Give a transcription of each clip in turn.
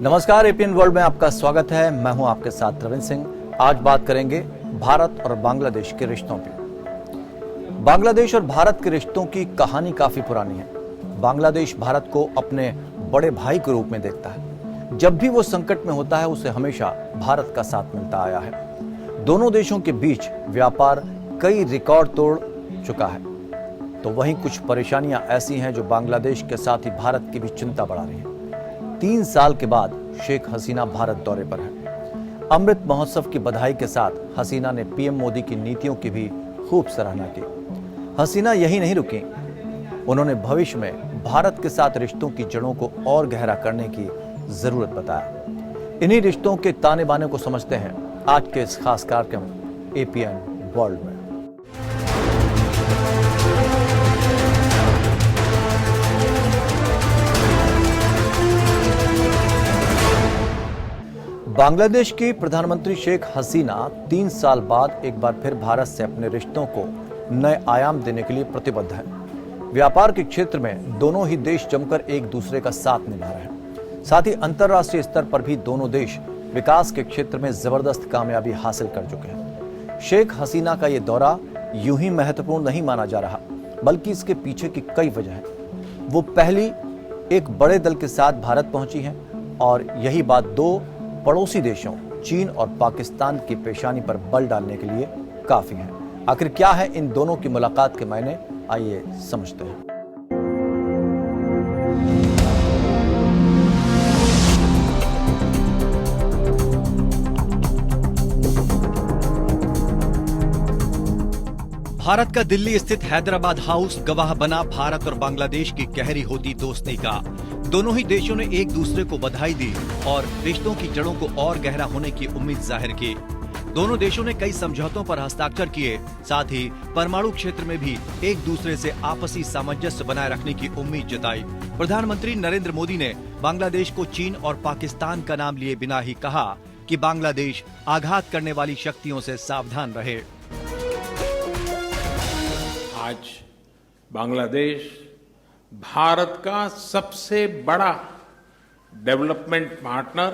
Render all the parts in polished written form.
नमस्कार, APN world में आपका स्वागत है। मैं हूं आपके साथ रविंद्र सिंह। आज बात करेंगे भारत और बांग्लादेश के रिश्तों पे। बांग्लादेश और भारत के रिश्तों की कहानी काफी पुरानी है। बांग्लादेश भारत को अपने बड़े भाई के रूप में देखता है। जब भी वो संकट में होता है उसे हमेशा भारत का साथ मिलता आया है। दोनों देशों के बीच व्यापार कई रिकॉर्ड तोड़ चुका है, तो वहीं कुछ परेशानियां ऐसी हैं जो बांग्लादेश के साथ ही भारत की भी चिंता बढ़ा रही हैं। 3 साल के बाद शेख हसीना भारत दौरे पर है। अमृत महोत्सव की बधाई के साथ हसीना ने पीएम मोदी की नीतियों की भी खूब सराहना की। हसीना यही नहीं रुकी, उन्होंने भविष्य में भारत के साथ रिश्तों की जड़ों को और गहरा करने की जरूरत बताया। इन्हीं रिश्तों के ताने बाने को समझते हैं आज के इस खास कार्यक्रम एपीएन वर्ल्ड में। बांग्लादेश की प्रधानमंत्री शेख हसीना 3 साल बाद एक बार फिर भारत से अपने रिश्तों को नए आयाम देने के लिए प्रतिबद्ध है। व्यापार के क्षेत्र में दोनों ही देश जमकर एक दूसरे का साथ निभा रहे हैं। साथ ही अंतर्राष्ट्रीय स्तर पर भी दोनों देश विकास के क्षेत्र में जबरदस्त कामयाबी हासिल कर चुके हैं। शेख हसीना का ये दौरा यूं ही महत्वपूर्ण नहीं माना जा रहा, बल्कि इसके पीछे की कई वजह हैं। वो पहली एक बड़े दल के साथ भारत पहुंची हैं और यही बात दो पड़ोसी देशों चीन और पाकिस्तान की पेशानी पर बल डालने के लिए काफी है। आखिर क्या है इन दोनों की मुलाकात के मायने, आइए समझते हैं। भारत का दिल्ली स्थित हैदराबाद हाउस गवाह बना भारत और बांग्लादेश की गहरी होती दोस्ती का। दोनों ही देशों ने एक दूसरे को बधाई दी और रिश्तों की जड़ों को और गहरा होने की उम्मीद जाहिर की। दोनों देशों ने कई समझौतों पर हस्ताक्षर किए, साथ ही परमाणु क्षेत्र में भी एक दूसरे से आपसी सामंजस्य बनाए रखने की उम्मीद जताई। प्रधानमंत्री नरेंद्र मोदी ने बांग्लादेश को चीन और पाकिस्तान का नाम लिए बिना ही कहा कि बांग्लादेश आघात करने वाली शक्तियों से सावधान रहे। आज बांग्लादेश भारत का सबसे बड़ा डेवलपमेंट पार्टनर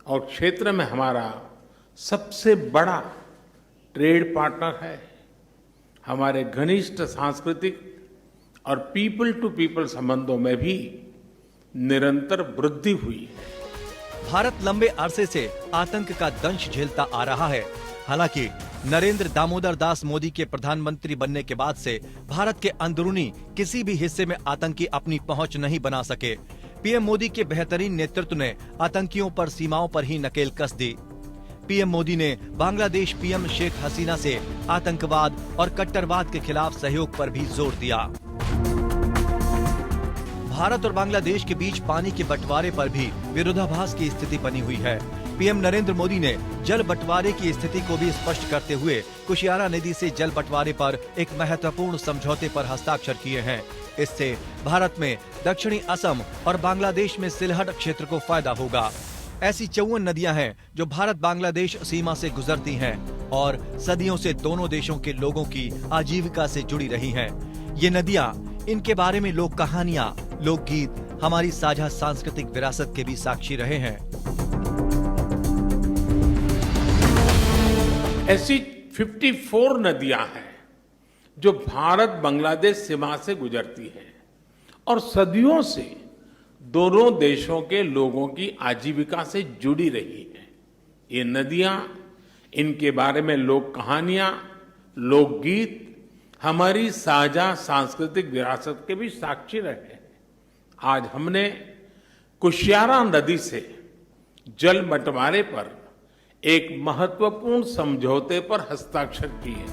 और क्षेत्र में हमारा सबसे बड़ा ट्रेड पार्टनर है। हमारे घनिष्ठ सांस्कृतिक और पीपल टू पीपल संबंधों में भी निरंतर वृद्धि हुई है। भारत लंबे अरसे से आतंक का दंश झेलता आ रहा है। हालांकि नरेंद्र दामोदर दास मोदी के प्रधानमंत्री बनने के बाद से भारत के अंदरूनी किसी भी हिस्से में आतंकी अपनी पहुंच नहीं बना सके। पीएम मोदी के बेहतरीन नेतृत्व ने आतंकियों पर सीमाओं पर ही नकेल कस दी। पीएम मोदी ने बांग्लादेश पीएम शेख हसीना से आतंकवाद और कट्टरवाद के खिलाफ सहयोग पर भी जोर दिया। भारत और बांग्लादेश के बीच पानी के बंटवारे पर भी विरोधाभास की स्थिति बनी हुई है। पीएम नरेंद्र मोदी ने जल बंटवारे की स्थिति को भी स्पष्ट करते हुए कुशियारा नदी से जल बंटवारे पर एक महत्वपूर्ण समझौते पर हस्ताक्षर किए हैं। इससे भारत में दक्षिणी असम और बांग्लादेश में सिलहट क्षेत्र को फायदा होगा। ऐसी 54 नदियां हैं जो भारत बांग्लादेश सीमा से गुजरती हैं और सदियों से दोनों देशों के लोगों की आजीविका से जुड़ी रही हैं। ये नदियां, इनके बारे में लोक कहानियां, लोकगीत हमारी साझा सांस्कृतिक विरासत के भी साक्षी रहे हैं। ऐसी 54 नदियां हैं जो भारत बांग्लादेश सीमा से गुजरती हैं और सदियों से दोनों देशों के लोगों की आजीविका से जुड़ी रही हैं। ये नदियां, इनके बारे में लोक कहानियां, लोकगीत हमारी साझा सांस्कृतिक विरासत के भी साक्षी रहे हैं। आज हमने कुशियारा नदी से जल बंटवारे पर एक महत्वपूर्ण समझौते पर हस्ताक्षर किए।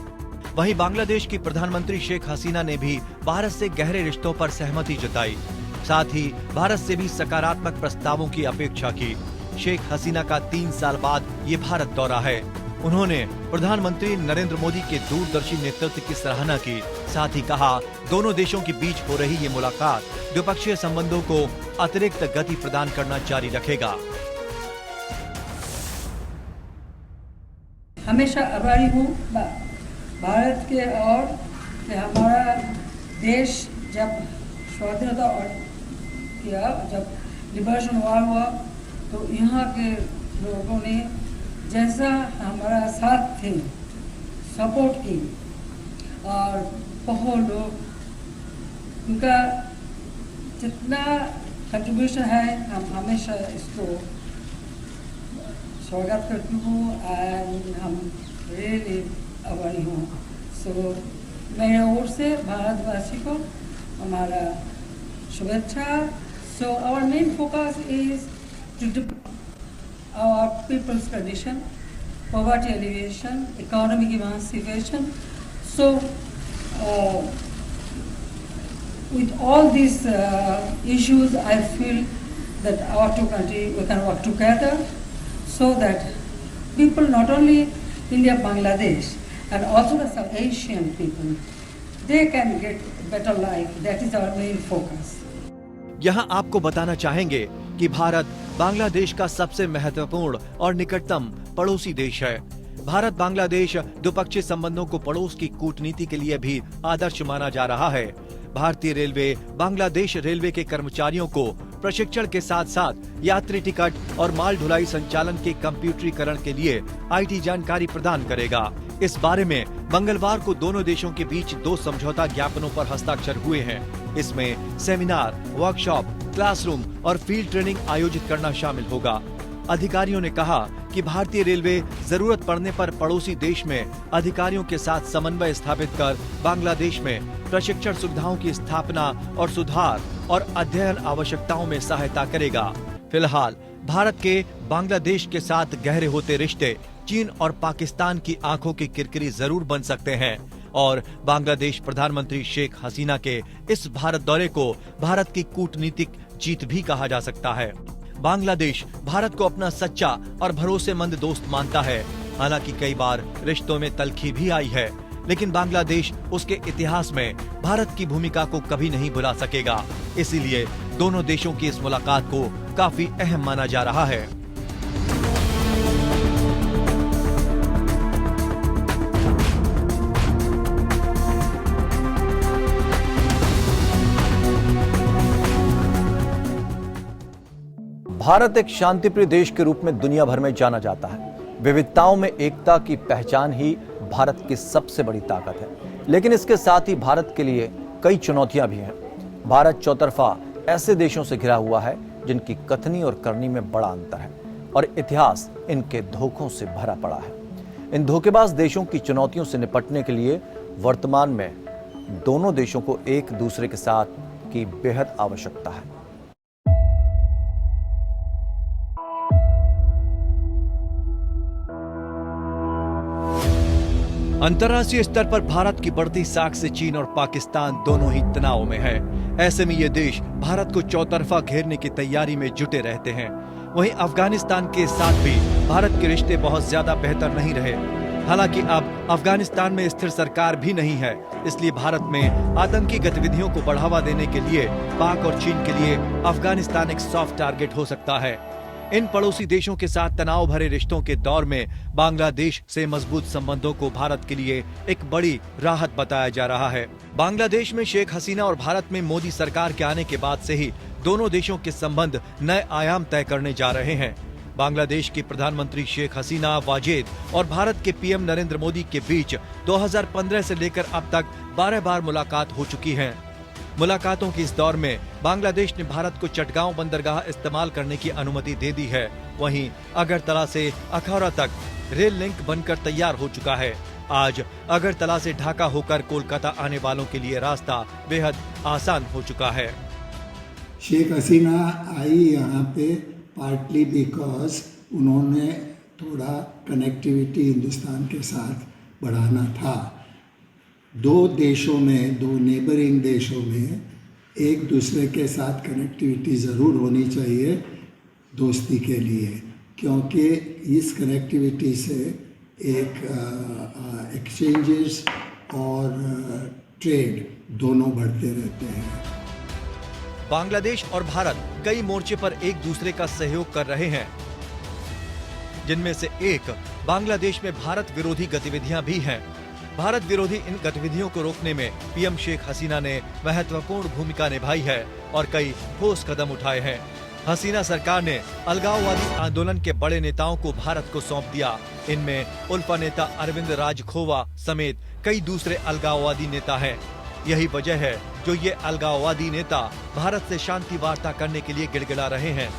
वहीं बांग्लादेश की प्रधानमंत्री शेख हसीना ने भी भारत से गहरे रिश्तों पर सहमति जताई। साथ ही भारत से भी सकारात्मक प्रस्तावों की अपेक्षा की। शेख हसीना का 3 साल बाद ये भारत दौरा है। उन्होंने प्रधानमंत्री नरेंद्र मोदी के दूरदर्शी नेतृत्व की सराहना की। साथ ही कहा, दोनों देशों के बीच हो रही ये मुलाकात द्विपक्षीय संबंधों को अतिरिक्त गति प्रदान करना जारी रखेगा। हमेशा आभारी हूँ भारत के और कि हमारा देश जब स्वाधीनता और किया, जब लिबरेशन वार हुआ तो यहाँ के लोगों ने जैसा हमारा साथ थे, सपोर्ट की, और बहुत लोग उनका जितना कंट्रीब्यूशन है हम हमेशा इसको स्वागत करती हूँ एंड हम रियली आभारी हूँ। सो मेरे ओर से भारतवासी को हमारा शुभेच्छा। So our main focus is to our people's condition, poverty alleviation, economic emancipation. So, with all these issues, I feel that our two countries, we can work together so that people, not only India, Bangladesh, and also the South Asian people, they can get better life. That is our main focus. यहाँ आपको बताना चाहेंगे कि भारत बांग्लादेश का सबसे महत्वपूर्ण और निकटतम पड़ोसी देश है। भारत बांग्लादेश द्विपक्षीय संबंधों को पड़ोस की कूटनीति के लिए भी आदर्श माना जा रहा है। भारतीय रेलवे बांग्लादेश रेलवे के कर्मचारियों को प्रशिक्षण के साथ साथ यात्री टिकट और माल ढुलाई संचालन के कंप्यूटरीकरण के लिए IT जानकारी प्रदान करेगा। इस बारे में मंगलवार को दोनों देशों के बीच 2 समझौता ज्ञापनों पर हस्ताक्षर हुए हैं। इसमें सेमिनार, वर्कशॉप, क्लासरूम और फील्ड ट्रेनिंग आयोजित करना शामिल होगा। अधिकारियों ने कहा कि भारतीय रेलवे जरूरत पड़ने पर पड़ोसी देश में अधिकारियों के साथ समन्वय स्थापित कर बांग्लादेश में प्रशिक्षण सुविधाओं की स्थापना और सुधार और अध्ययन आवश्यकताओं में सहायता करेगा। फिलहाल भारत के बांग्लादेश के साथ गहरे होते रिश्ते चीन और पाकिस्तान की आंखों की किरकिरी जरूर बन सकते हैं और बांग्लादेश प्रधानमंत्री शेख हसीना के इस भारत दौरे को भारत की कूटनीतिक जीत भी कहा जा सकता है। बांग्लादेश भारत को अपना सच्चा और भरोसेमंद दोस्त मानता है। हालांकि कई बार रिश्तों में तल्खी भी आई है, लेकिन बांग्लादेश उसके इतिहास में भारत की भूमिका को कभी नहीं भुला सकेगा। इसीलिए दोनों देशों की इस मुलाकात को काफी अहम माना जा रहा है। भारत एक शांतिप्रिय देश के रूप में दुनिया भर में जाना जाता है। विविधताओं में एकता की पहचान ही भारत की सबसे बड़ी ताकत है। लेकिन इसके साथ ही भारत के लिए कई चुनौतियां भी हैं। भारत चौतरफा ऐसे देशों से घिरा हुआ है जिनकी कथनी और करनी में बड़ा अंतर है और इतिहास इनके धोखों से भरा पड़ा है। इन धोखेबाज देशों की चुनौतियों से निपटने के लिए वर्तमान में दोनों देशों को एक दूसरे के साथ की बेहद आवश्यकता है। अंतर्राष्ट्रीय स्तर पर भारत की बढ़ती साख से चीन और पाकिस्तान दोनों ही तनाव में है। ऐसे में ये देश भारत को चौतरफा घेरने की तैयारी में जुटे रहते हैं। वहीं अफगानिस्तान के साथ भी भारत के रिश्ते बहुत ज्यादा बेहतर नहीं रहे। हालांकि अब अफगानिस्तान में स्थिर सरकार भी नहीं है, इसलिए भारत में आतंकी गतिविधियों को बढ़ावा देने के लिए पाक और चीन के लिए अफगानिस्तान एक सॉफ्ट टारगेट हो सकता है। इन पड़ोसी देशों के साथ तनाव भरे रिश्तों के दौर में बांग्लादेश से मजबूत संबंधों को भारत के लिए एक बड़ी राहत बताया जा रहा है। बांग्लादेश में शेख हसीना और भारत में मोदी सरकार के आने के बाद से ही दोनों देशों के संबंध नए आयाम तय करने जा रहे हैं। बांग्लादेश की प्रधानमंत्री शेख हसीना वाजेद और भारत के पीएम नरेंद्र मोदी के बीच 2015 से लेकर अब तक 12 बार मुलाकात हो चुकी है। मुलाकातों के इस दौर में बांग्लादेश ने भारत को चटगांव बंदरगाह इस्तेमाल करने की अनुमति दे दी है। वहीं अगरतला से अखौरा तक रेल लिंक बनकर तैयार हो चुका है। आज अगरतला से ढाका होकर कोलकाता आने वालों के लिए रास्ता बेहद आसान हो चुका है। शेख हसीना आई यहाँ पे पार्टली बिकॉज उन्होंने थोड़ा कनेक्टिविटी हिंदुस्तान के साथ बढ़ाना था। दो देशों में, दो नेबरिंग देशों में एक दूसरे के साथ कनेक्टिविटी ज़रूर होनी चाहिए दोस्ती के लिए, क्योंकि इस कनेक्टिविटी से एक एक्सचेंजेस और ट्रेड दोनों बढ़ते रहते हैं। बांग्लादेश और भारत कई मोर्चे पर एक दूसरे का सहयोग कर रहे हैं, जिनमें से एक बांग्लादेश में भारत विरोधी गतिविधियां भी हैं। भारत विरोधी इन गतिविधियों को रोकने में पीएम शेख हसीना ने महत्वपूर्ण भूमिका निभाई है और कई ठोस कदम उठाए हैं। हसीना सरकार ने अलगाववादी आंदोलन के बड़े नेताओं को भारत को सौंप दिया। इनमें उल्फा नेता अरविंद राजखोवा समेत कई दूसरे अलगाववादी नेता हैं। यही वजह है जो ये अलगाववादी नेता भारत से शांति वार्ता करने के लिए गिड़गिड़ा रहे हैं।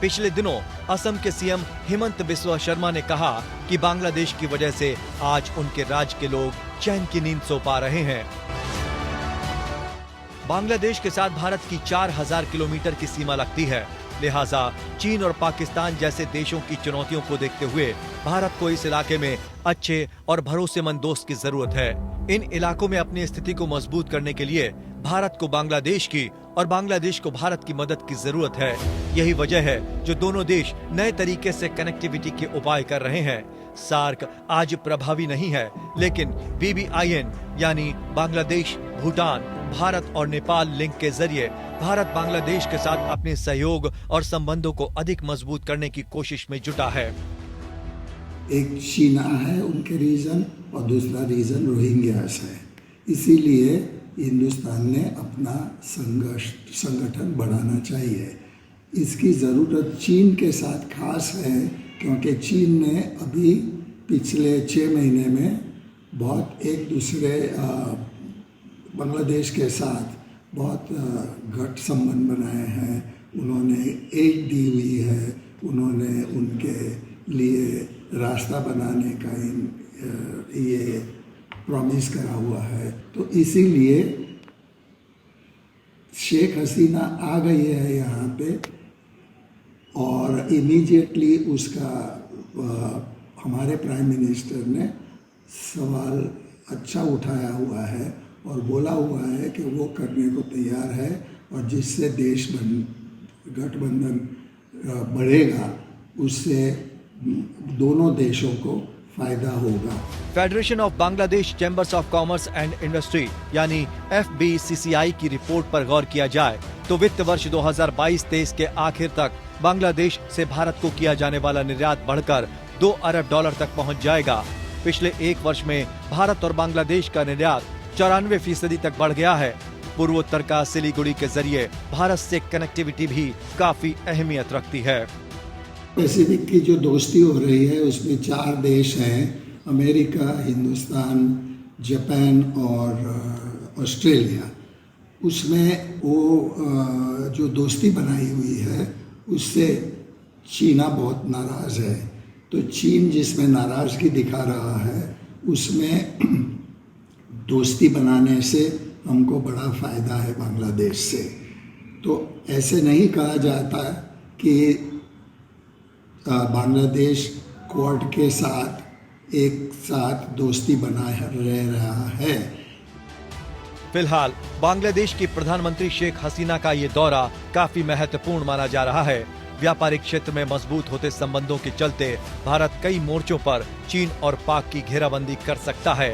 पिछले दिनों असम के सीएम हिमंत बिस्वा शर्मा ने कहा कि बांग्लादेश की वजह से आज उनके राज्य के लोग चैन की नींद सो पा रहे हैं। बांग्लादेश के साथ भारत की 4000 किलोमीटर की सीमा लगती है, लिहाजा चीन और पाकिस्तान जैसे देशों की चुनौतियों को देखते हुए भारत को इस इलाके में अच्छे और भरोसेमंद दोस्त की जरूरत है। इन इलाकों में अपनी स्थिति को मजबूत करने के लिए भारत को बांग्लादेश की और बांग्लादेश को भारत की मदद की जरूरत है। यही वजह है जो दोनों देश नए तरीके से कनेक्टिविटी के उपाय कर रहे हैं। सार्क आज प्रभावी नहीं है, लेकिन BBIN यानी बांग्लादेश, भूटान, भारत और नेपाल लिंक के जरिए भारत बांग्लादेश के साथ अपने सहयोग और संबंधों को अधिक मजबूत करने की कोशिश में जुटा है। एक चीना है उनके रीजन और दूसरा रीजन रोहिंग्यास है, इसीलिए हिंदुस्तान ने अपना संगठन बढ़ाना चाहिए। इसकी ज़रूरत चीन के साथ खास है, क्योंकि चीन ने अभी पिछले 6 महीने में बहुत एक दूसरे बांग्लादेश के साथ बहुत घट संबंध बनाए हैं। उन्होंने एड दी हुई है, उन्होंने उनके लिए रास्ता बनाने का ये प्रॉमिस करा हुआ है। तो इसीलिए शेख हसीना आ गई है यहाँ पे और इमीडिएटली उसका हमारे प्राइम मिनिस्टर ने सवाल अच्छा उठाया हुआ है और बोला हुआ है कि वो करने को तैयार है, और जिससे देश गठबंधन बढ़ेगा उससे दोनों देशों को फायदा होगा। Federation of Bangladesh chambers of commerce and industry यानी FBCCI की रिपोर्ट पर गौर किया जाए तो वित्त वर्ष 2022-23 के आखिर तक बांग्लादेश से भारत को किया जाने वाला निर्यात बढ़कर $2 अरब तक पहुंच जाएगा। पिछले एक वर्ष में भारत और बांग्लादेश का निर्यात 94% तक बढ़ गया है। पूर्वोत्तर का सिलीगुड़ी के जरिए भारत से कनेक्टिविटी भी काफी अहमियत रखती है। पैसिफिक की जो दोस्ती हो रही है उसमें 4 देश हैं, अमेरिका, हिंदुस्तान, जापान और ऑस्ट्रेलिया। उसमें वो जो दोस्ती बनाई हुई है उससे चीना बहुत नाराज़ है। तो चीन जिसमें नाराज़गी दिखा रहा है उसमें दोस्ती बनाने से हमको बड़ा फ़ायदा है बांग्लादेश से। तो ऐसे नहीं कहा जाता कि बांग्लादेश क्वाड के साथ एक साथ दोस्ती बनाए रह रहा है। फिलहाल बांग्लादेश की प्रधानमंत्री शेख हसीना का ये दौरा काफी महत्वपूर्ण माना जा रहा है। व्यापारिक क्षेत्र में मजबूत होते संबंधों के चलते भारत कई मोर्चों पर चीन और पाक की घेराबंदी कर सकता है।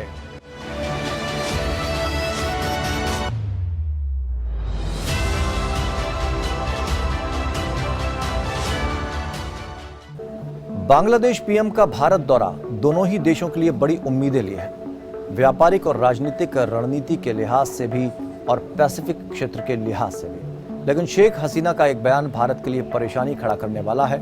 बांग्लादेश पीएम का भारत दौरा दोनों ही देशों के लिए बड़ी उम्मीदें लिए है। व्यापारिक और राजनीतिक रणनीति के लिहाज से भी और पैसिफिक क्षेत्र के लिहाज से भी। लेकिन शेख हसीना का एक बयान भारत के लिए परेशानी खड़ा करने वाला है।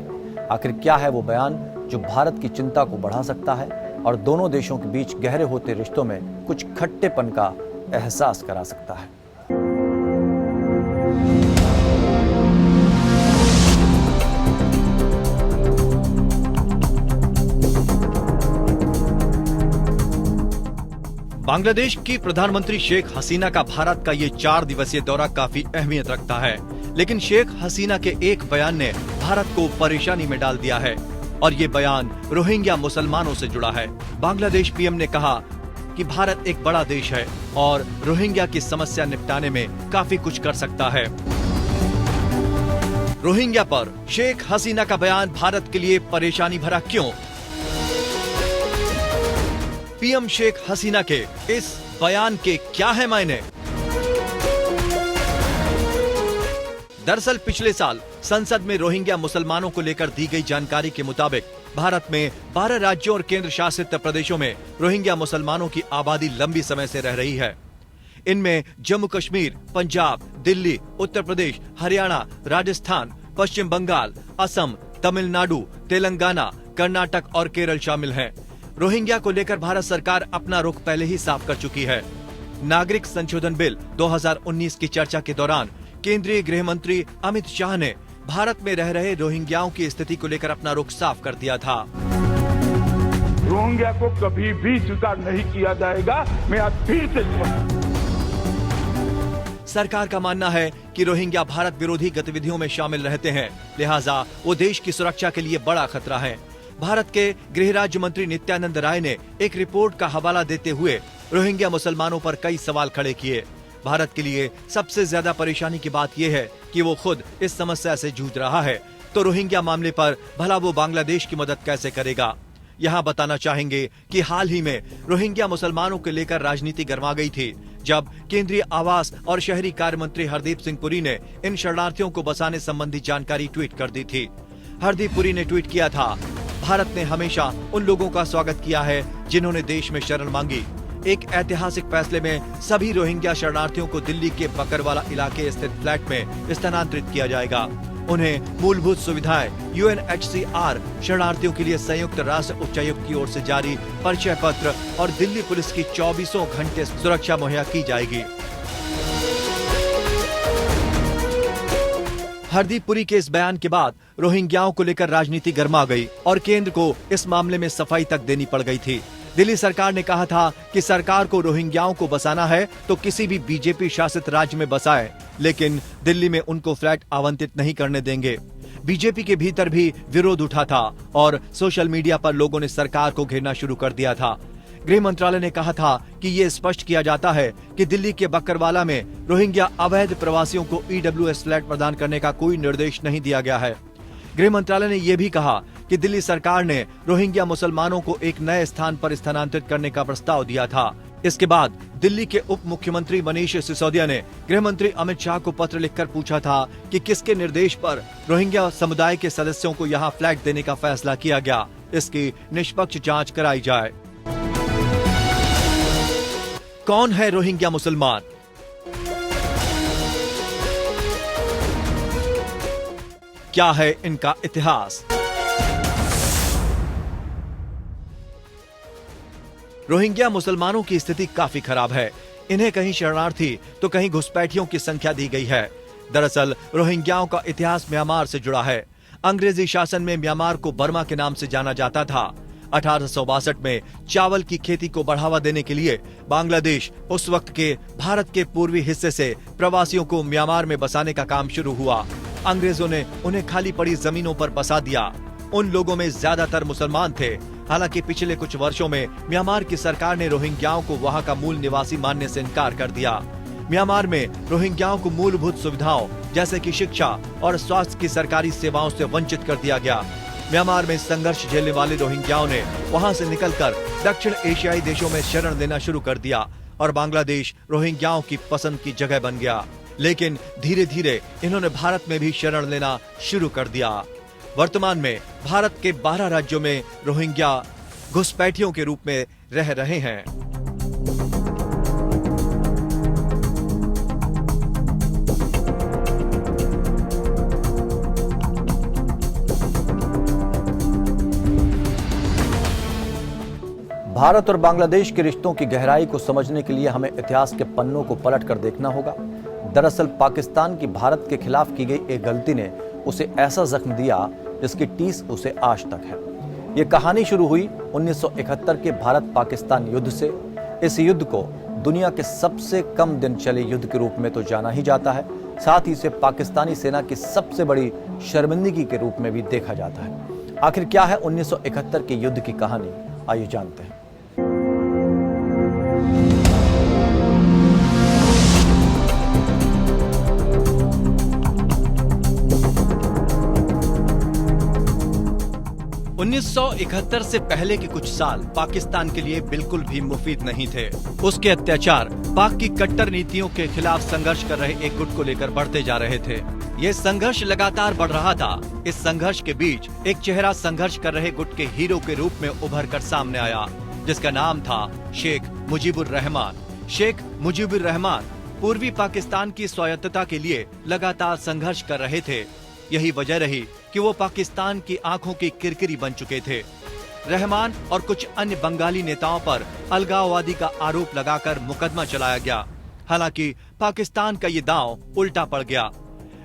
आखिर क्या है वो बयान जो भारत की चिंता को बढ़ा सकता है और दोनों देशों के बीच गहरे होते रिश्तों में कुछ खट्टेपन का एहसास करा सकता है। बांग्लादेश की प्रधानमंत्री शेख हसीना का भारत का ये 4 दिवसीय दौरा काफी अहमियत रखता है, लेकिन शेख हसीना के एक बयान ने भारत को परेशानी में डाल दिया है और ये बयान रोहिंग्या मुसलमानों से जुड़ा है। बांग्लादेश पीएम ने कहा कि भारत एक बड़ा देश है और रोहिंग्या की समस्या निपटाने में काफी कुछ कर सकता है। रोहिंग्या पर शेख हसीना का बयान भारत के लिए परेशानी भरा क्यों? पीएम शेख हसीना के इस बयान के क्या है मायने? दरअसल पिछले साल संसद में रोहिंग्या मुसलमानों को लेकर दी गई जानकारी के मुताबिक भारत में 12 राज्यों और केंद्र शासित प्रदेशों में रोहिंग्या मुसलमानों की आबादी लंबी समय से रह रही है। इनमें जम्मू कश्मीर, पंजाब, दिल्ली, उत्तर प्रदेश, हरियाणा, राजस्थान, पश्चिम बंगाल, असम, तमिलनाडु, तेलंगाना, कर्नाटक और केरल शामिल हैं। रोहिंग्या को लेकर भारत सरकार अपना रुख पहले ही साफ कर चुकी है। नागरिक संशोधन बिल 2019 की चर्चा के दौरान केंद्रीय गृह मंत्री अमित शाह ने भारत में रह रहे रोहिंग्याओं की स्थिति को लेकर अपना रुख साफ कर दिया था। रोहिंग्या को कभी भी स्वीकार नहीं किया जाएगा। मैं आज फिर से सरकार का मानना है कि रोहिंग्या भारत विरोधी गतिविधियों में शामिल रहते हैं, लिहाजा वो देश की सुरक्षा के लिए बड़ा खतरा है। भारत के गृह राज्य मंत्री नित्यानंद राय ने एक रिपोर्ट का हवाला देते हुए रोहिंग्या मुसलमानों पर कई सवाल खड़े किए। भारत के लिए सबसे ज्यादा परेशानी की बात यह है कि वो खुद इस समस्या से जूझ रहा है, तो रोहिंग्या मामले पर भला वो बांग्लादेश की मदद कैसे करेगा। यहाँ बताना चाहेंगे कि हाल ही में रोहिंग्या मुसलमानों को लेकर राजनीति गर्मा गई थी, जब केंद्रीय आवास और शहरी कार्य मंत्री हरदीप सिंह पुरी ने इन शरणार्थियों को बसाने संबंधी जानकारी ट्वीट कर दी थी। हरदीप पुरी ने ट्वीट किया था, भारत ने हमेशा उन लोगों का स्वागत किया है जिन्होंने देश में शरण मांगी। एक ऐतिहासिक फैसले में सभी रोहिंग्या शरणार्थियों को दिल्ली के बकरवाला इलाके स्थित फ्लैट में स्थानांतरित किया जाएगा। उन्हें मूलभूत सुविधाएं UNHCR, शरणार्थियों के लिए संयुक्त राष्ट्र उच्चायुक्त की ओर से जारी परिचय पत्र और दिल्ली पुलिस की 24 घंटे सुरक्षा मुहैया की जाएगी। हरदीप पुरी के इस बयान के बाद रोहिंग्याओं को लेकर राजनीति गर्मा गई और केंद्र को इस मामले में सफाई तक देनी पड़ गई थी। दिल्ली सरकार ने कहा था कि सरकार को रोहिंग्याओं को बसाना है तो किसी भी बीजेपी शासित राज्य में बसाए, लेकिन दिल्ली में उनको फ्लैट आवंटित नहीं करने देंगे। बीजेपी के भीतर भी विरोध उठा था और सोशल मीडिया पर लोगों ने सरकार को घेरना शुरू कर दिया था। गृह मंत्रालय ने कहा था कि ये स्पष्ट किया जाता है कि दिल्ली के बकरवाला में रोहिंग्या अवैध प्रवासियों को EWS फ्लैट प्रदान करने का कोई निर्देश नहीं दिया गया है। गृह मंत्रालय ने यह भी कहा कि दिल्ली सरकार ने रोहिंग्या मुसलमानों को एक नए स्थान पर स्थानांतरित करने का प्रस्ताव दिया था। इसके बाद दिल्ली के उप मुख्यमंत्री मनीष सिसोदिया ने गृह मंत्री अमित शाह को पत्र लिखकर पूछा था कि किसके निर्देश पर रोहिंग्या समुदाय के सदस्यों को यहाँ फ्लैट देने का फैसला किया गया, इसकी निष्पक्ष जांच कराई जाए। कौन है रोहिंग्या मुसलमान? क्या है इनका इतिहास? रोहिंग्या मुसलमानों की स्थिति काफी खराब है। इन्हें कहीं शरणार्थी तो कहीं घुसपैठियों की संख्या दी गई है। दरअसल रोहिंग्याओं का इतिहास म्यांमार से जुड़ा है। अंग्रेजी शासन में म्यांमार को बर्मा के नाम से जाना जाता था। 1862 में चावल की खेती को बढ़ावा देने के लिए बांग्लादेश उस वक्त के भारत के पूर्वी हिस्से से प्रवासियों को म्यांमार में बसाने का काम शुरू हुआ। अंग्रेजों ने उन्हें खाली पड़ी जमीनों पर बसा दिया। उन लोगों में ज्यादातर मुसलमान थे। हालांकि पिछले कुछ वर्षों में म्यांमार की सरकार ने रोहिंग्याओं को वहां का मूल निवासी मानने से इनकार कर दिया। म्यांमार में रोहिंग्याओं को मूलभूत सुविधाओं जैसे कि शिक्षा और स्वास्थ्य की सरकारी सेवाओं से वंचित कर दिया गया। म्यांमार में संघर्ष झेलने वाले रोहिंग्याओं ने वहां से निकलकर दक्षिण एशियाई देशों में शरण लेना शुरू कर दिया और बांग्लादेश रोहिंग्याओं की पसंद की जगह बन गया। लेकिन धीरे धीरे इन्होंने भारत में भी शरण लेना शुरू कर दिया। वर्तमान में भारत के 12 राज्यों में रोहिंग्या घुसपैठियों के रूप में रह रहे हैं। भारत और बांग्लादेश के रिश्तों की गहराई को समझने के लिए हमें इतिहास के पन्नों को पलटकर देखना होगा। दरअसल पाकिस्तान की भारत के खिलाफ की गई एक गलती ने उसे ऐसा जख्म दिया जिसकी टीस उसे आज तक है। ये कहानी शुरू हुई 1971 के भारत पाकिस्तान युद्ध से। इस युद्ध को दुनिया के सबसे कम दिन चले युद्ध के रूप में तो जाना ही जाता है, साथ ही इसे पाकिस्तानी सेना की सबसे बड़ी शर्मिंदगी के रूप में भी देखा जाता है। आखिर क्या है 1971 के युद्ध की कहानी, आइए जानते हैं। उन्नीस 1971 से पहले के कुछ साल पाकिस्तान के लिए बिल्कुल भी मुफीद नहीं थे। उसके अत्याचार, पाक की कट्टर नीतियों के खिलाफ संघर्ष कर रहे एक गुट को लेकर बढ़ते जा रहे थे। ये संघर्ष लगातार बढ़ रहा था। इस संघर्ष के बीच एक चेहरा संघर्ष कर रहे गुट के हीरो के रूप में उभर कर सामने आया, जिसका नाम था शेख मुजीबुर रहमान। शेख मुजीबुर रहमान पूर्वी पाकिस्तान की स्वायत्तता के लिए लगातार संघर्ष कर रहे थे। यही वजह रही कि वो पाकिस्तान की आंखों की किरकिरी बन चुके थे। रहमान और कुछ अन्य बंगाली नेताओं पर अलगाववादी का आरोप लगाकर मुकदमा चलाया गया। हालांकि पाकिस्तान का ये दांव उल्टा पड़ गया।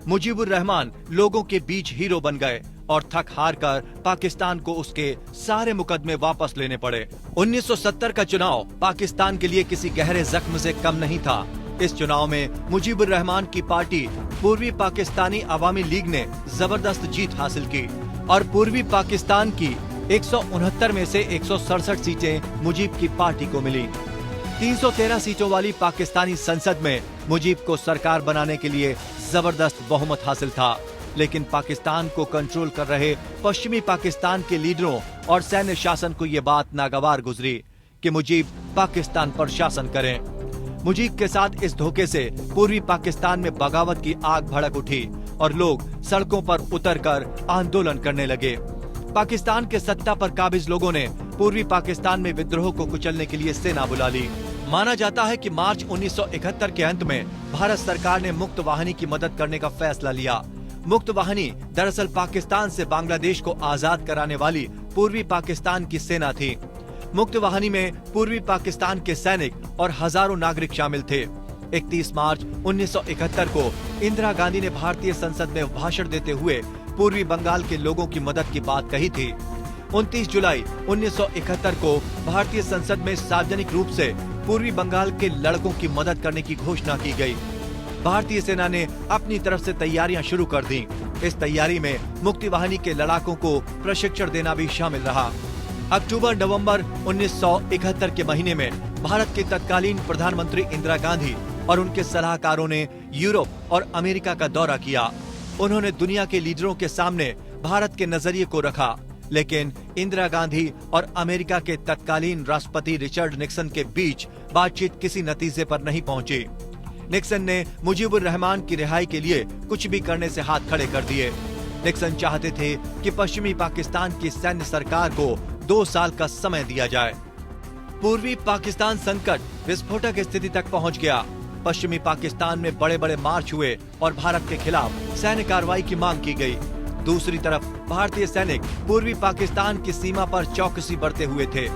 मुजीबुर रहमान लोगों के बीच हीरो बन गए और थक हार कर पाकिस्तान को उसके सारे मुकदमे वापस लेने पड़े। 1970 का चुनाव पाकिस्तान के लिए किसी गहरे जख्म से कम नहीं था। इस चुनाव में मुजीबुर रहमान की पार्टी पूर्वी पाकिस्तानी अवामी लीग ने जबरदस्त जीत हासिल की और पूर्वी पाकिस्तान की 169 में से 167 सीटें मुजीब की पार्टी को मिली। 313 सीटों वाली पाकिस्तानी संसद में मुजीब को सरकार बनाने के लिए जबरदस्त बहुमत हासिल था, लेकिन पाकिस्तान को कंट्रोल कर रहे पश्चिमी पाकिस्तान के लीडरों और सैन्य शासन को ये बात नागवार गुजरी कि मुजीब पाकिस्तान पर शासन करें। मुजीब के साथ इस धोखे से पूर्वी पाकिस्तान में बगावत की आग भड़क उठी और लोग सड़कों पर उतरकर आंदोलन करने लगे। पाकिस्तान के सत्ता पर काबिज लोगों ने पूर्वी पाकिस्तान में विद्रोह को कुचलने के लिए सेना बुला ली। माना जाता है कि मार्च 1971 के अंत में भारत सरकार ने मुक्त वाहिनी की मदद करने का फैसला लिया। मुक्त वाहिनी दरअसल पाकिस्तान से बांग्लादेश को आजाद कराने वाली पूर्वी पाकिस्तान की सेना थी। मुक्त वाहिनी में पूर्वी पाकिस्तान के सैनिक और हजारों नागरिक शामिल थे। 31 मार्च 1971 को इंदिरा गांधी ने भारतीय संसद में भाषण देते हुए पूर्वी बंगाल के लोगों की मदद की बात कही थी। 29 जुलाई 1971 को भारतीय संसद में सार्वजनिक रूप से पूर्वी बंगाल के लड़कों की मदद करने की घोषणा की गई। भारतीय सेना ने अपनी तरफ से तैयारियां शुरू कर दी। इस तैयारी में मुक्ति वाहिनी के लड़ाकों को प्रशिक्षण देना भी शामिल रहा। अक्टूबर-नवंबर 1971 के महीने में भारत के तत्कालीन प्रधानमंत्री इंदिरा गांधी और उनके सलाहकारों ने यूरोप और अमेरिका का दौरा किया। उन्होंने दुनिया के लीडरों के सामने भारत के नजरिए को रखा, लेकिन इंदिरा गांधी और अमेरिका के तत्कालीन राष्ट्रपति रिचर्ड निक्सन के बीच बातचीत किसी नतीजे पर नहीं पहुंची। निक्सन ने मुजीबुर रहमान की रिहाई के लिए कुछ भी करने से हाथ खड़े कर दिए। निक्सन चाहते थे कि पश्चिमी पाकिस्तान की सैन्य सरकार को 2 साल का समय दिया जाए। पूर्वी पाकिस्तान संकट विस्फोटक स्थिति तक पहुंच गया। पश्चिमी पाकिस्तान में बड़े बड़े मार्च हुए और भारत के खिलाफ सैन्य कार्रवाई की मांग की गई। दूसरी तरफ भारतीय सैनिक पूर्वी पाकिस्तान की सीमा पर चौकसी बरते हुए थे।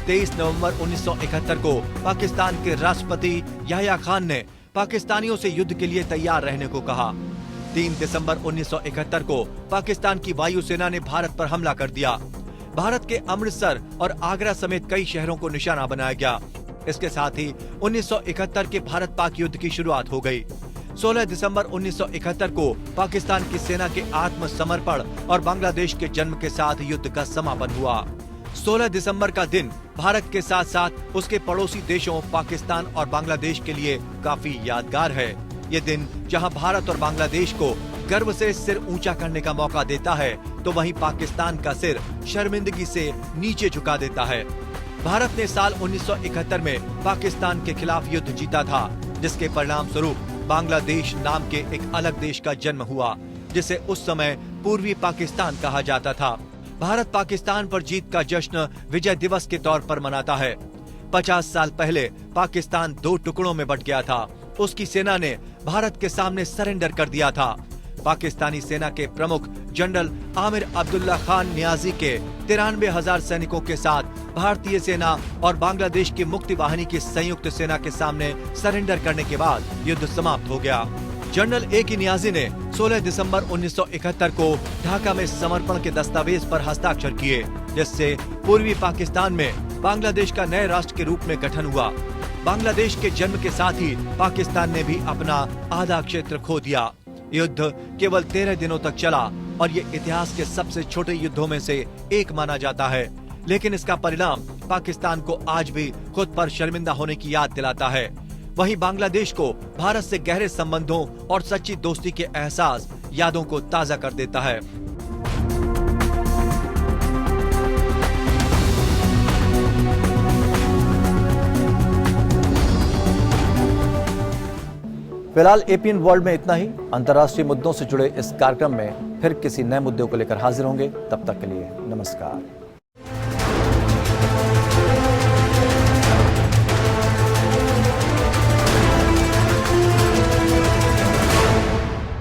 23 नवंबर 1971 को पाकिस्तान के राष्ट्रपति याह्या खान ने पाकिस्तानियों से युद्ध के लिए तैयार रहने को कहा। 3 दिसंबर 1971 को पाकिस्तान की वायुसेना ने भारत पर हमला कर दिया। भारत के अमृतसर और आगरा समेत कई शहरों को निशाना बनाया गया। इसके साथ ही 1971 के भारत पाक युद्ध की शुरुआत हो गई। 16 दिसंबर 1971 को पाकिस्तान की सेना के आत्मसमर्पण और बांग्लादेश के जन्म के साथ युद्ध का समापन हुआ। 16 दिसंबर का दिन भारत के साथ साथ उसके पड़ोसी देशों पाकिस्तान और बांग्लादेश के लिए काफी यादगार है। ये दिन जहां भारत और बांग्लादेश को गर्व से सिर ऊंचा करने का मौका देता है, तो वहीं पाकिस्तान का सिर शर्मिंदगी से नीचे झुका देता है। भारत ने साल 1971 में पाकिस्तान के खिलाफ युद्ध जीता था, जिसके परिणाम स्वरूप बांग्लादेश नाम के एक अलग देश का जन्म हुआ, जिसे उस समय पूर्वी पाकिस्तान कहा जाता था। भारत पाकिस्तान पर जीत का जश्न विजय दिवस के तौर पर मनाता है। 50 साल पहले पाकिस्तान 2 टुकड़ों में बंट गया था। उसकी सेना ने भारत के सामने सरेंडर कर दिया था। पाकिस्तानी सेना के प्रमुख जनरल आमिर अब्दुल्ला खान नियाजी के 93,000 सैनिकों के साथ भारतीय सेना और बांग्लादेश की मुक्ति वाहिनी की संयुक्त सेना के सामने सरेंडर करने के बाद युद्ध समाप्त हो गया। General A K. नियाजी ने 16 दिसंबर 1971 को ढाका में समर्पण के दस्तावेज पर हस्ताक्षर किए, जिससे पूर्वी पाकिस्तान में बांग्लादेश का नए राष्ट्र के रूप में गठन हुआ। बांग्लादेश के जन्म के साथ ही पाकिस्तान ने भी अपना आधा क्षेत्र खो दिया। युद्ध केवल 13 दिनों तक चला और ये इतिहास के सबसे छोटे युद्धों में से एक माना जाता है, लेकिन इसका परिणाम पाकिस्तान को आज भी खुद पर शर्मिंदा होने की याद दिलाता है। वहीं बांग्लादेश को भारत से गहरे संबंधों और सच्ची दोस्ती के एहसास यादों को ताजा कर देता है। फिलहाल एपीएन वर्ल्ड में इतना ही। अंतर्राष्ट्रीय मुद्दों से जुड़े इस कार्यक्रम में फिर किसी नए मुद्दे को लेकर हाजिर होंगे। तब तक के लिए नमस्कार।